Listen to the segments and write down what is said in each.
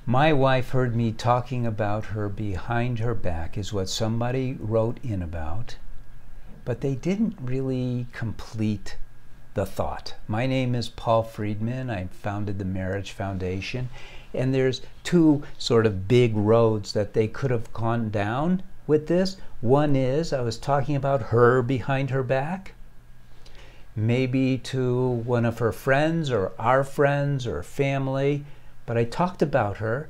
My wife heard me talking about her behind her back, is what somebody wrote in about, but they didn't really complete the thought. My name is Paul Friedman. I founded the Marriage Foundation, and there's two sort of big roads that they could have gone down with this. One is, I was talking about her behind her back, maybe to one of her friends or our friends or family, but I talked about her.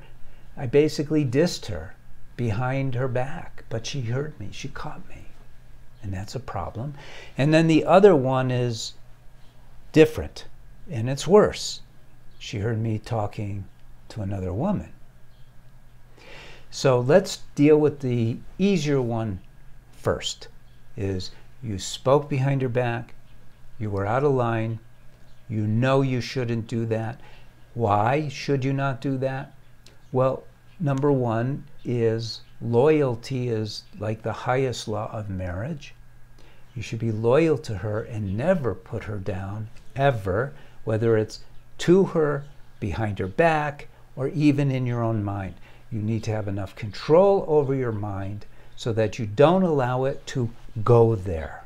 I basically dissed her behind her back, but she heard me, she caught me, and that's a problem. And then the other one is different, and it's worse. She heard me talking to another woman. So let's deal with the easier one first, is you spoke behind her back, you were out of line, you know you shouldn't do that. Why should you not do that? Well, number one is loyalty is like the highest law of marriage. You should be loyal to her and never put her down, ever, whether it's to her, behind her back, or even in your own mind. You need to have enough control over your mind so that you don't allow it to go there.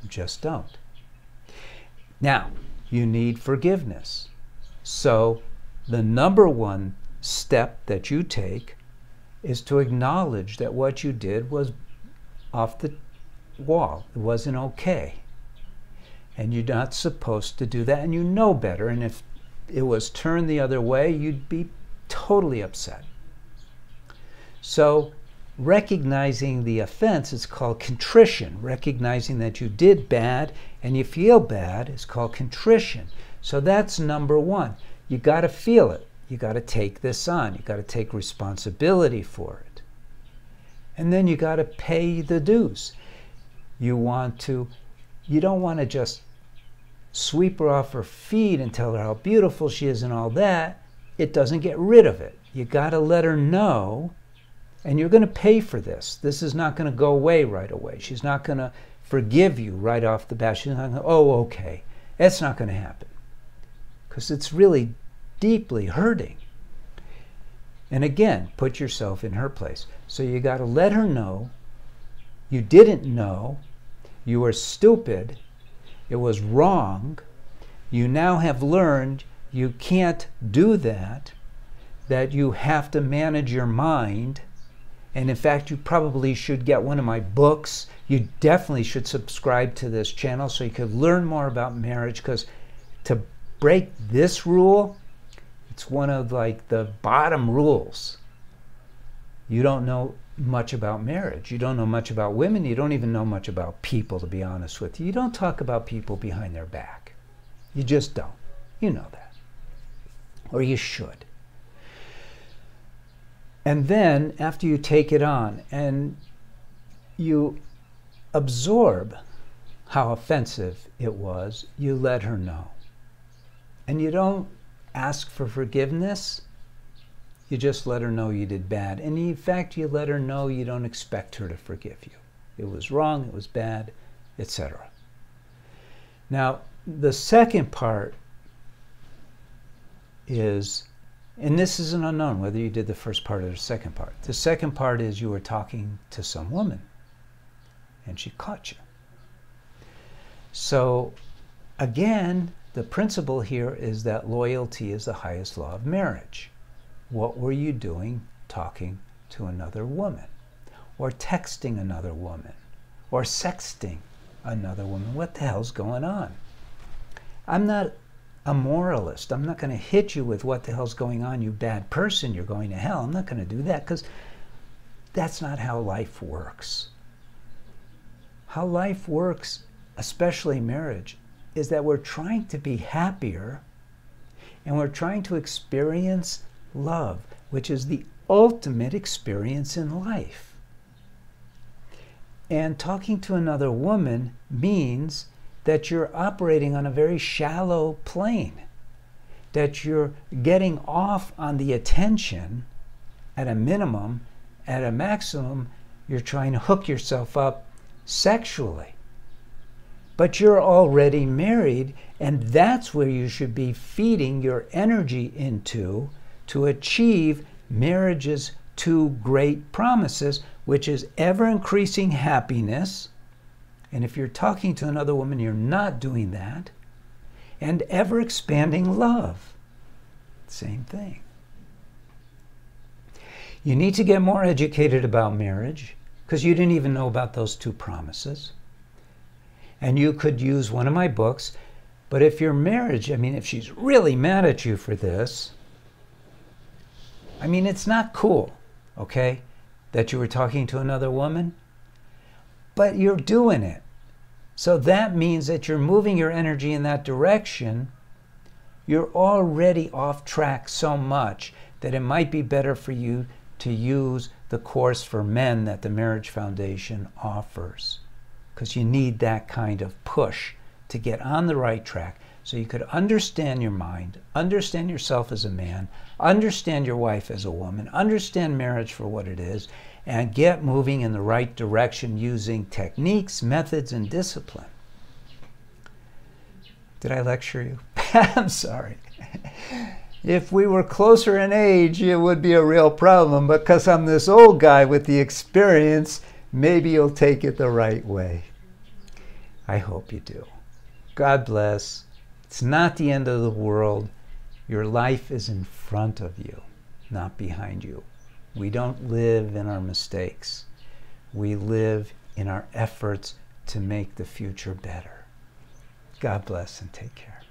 You just don't. Now, you need forgiveness. So the number one step that you take is to acknowledge that what you did was off the wall. It wasn't okay. And you're not supposed to do that, and you know better. And if it was turned the other way, you'd be totally upset. So recognizing the offense is called contrition. Recognizing that you did bad and you feel bad is called contrition. So that's number one. You got to feel it. You got to take this on. You got to take responsibility for it. And then you got to pay the dues. You don't want to just sweep her off her feet and tell her how beautiful she is and all that. It doesn't get rid of it. You got to let her know, and you're going to pay for this. This is not going to go away right away. She's not going to forgive you right off the bat. She's not going to, oh, okay. That's not going to happen, because it's really deeply hurting. And again, put yourself in her place. So you got to let her know you didn't know, you were stupid, it was wrong, you now have learned you can't do that you have to manage your mind. And in fact, you probably should get one of my books. You definitely should subscribe to this channel so you could learn more about marriage, because to break this rule, it's one of like the bottom rules. You don't know much about marriage. You don't know much about women. You don't even know much about people, to be honest with you. You don't talk about people behind their back. You just don't. You know that. Or you should. And then after you take it on and you absorb how offensive it was, you let her know. And you don't ask for forgiveness. You just let her know you did bad. And in fact, you let her know you don't expect her to forgive you. It was wrong, it was bad, etc. Now, the second part is, and this is an unknown whether you did the first part or the second part. The second part is you were talking to some woman and she caught you. So again, the principle here is that loyalty is the highest law of marriage. What were you doing talking to another woman, or texting another woman, or sexting another woman? What the hell's going on? I'm not a moralist. I'm not going to hit you with what the hell's going on, you bad person, you're going to hell. I'm not going to do that, because that's not how life works. How life works, especially marriage, is that we're trying to be happier, and we're trying to experience love, which is the ultimate experience in life. And talking to another woman means that you're operating on a very shallow plane, that you're getting off on the attention at a minimum. At a maximum, you're trying to hook yourself up sexually. But you're already married, and that's where you should be feeding your energy into, to achieve marriage's two great promises, which is ever-increasing happiness. And if you're talking to another woman, you're not doing that. And ever-expanding love. Same thing. You need to get more educated about marriage, because you didn't even know about those two promises. And you could use one of my books. But if your marriage, if she's really mad at you for this, it's not cool, okay, that you were talking to another woman, but you're doing it. So that means that you're moving your energy in that direction. You're already off track so much that it might be better for you to use the course for men that the Marriage Foundation offers, because you need that kind of push to get on the right track so you could understand your mind, understand yourself as a man, understand your wife as a woman, understand marriage for what it is, and get moving in the right direction using techniques, methods, and discipline. Did I lecture you? I'm sorry. If we were closer in age, it would be a real problem, but because I'm this old guy with the experience, maybe you'll take it the right way. I hope you do. God bless. It's not the end of the world. Your life is in front of you, not behind you. We don't live in our mistakes. We live in our efforts to make the future better. God bless and take care.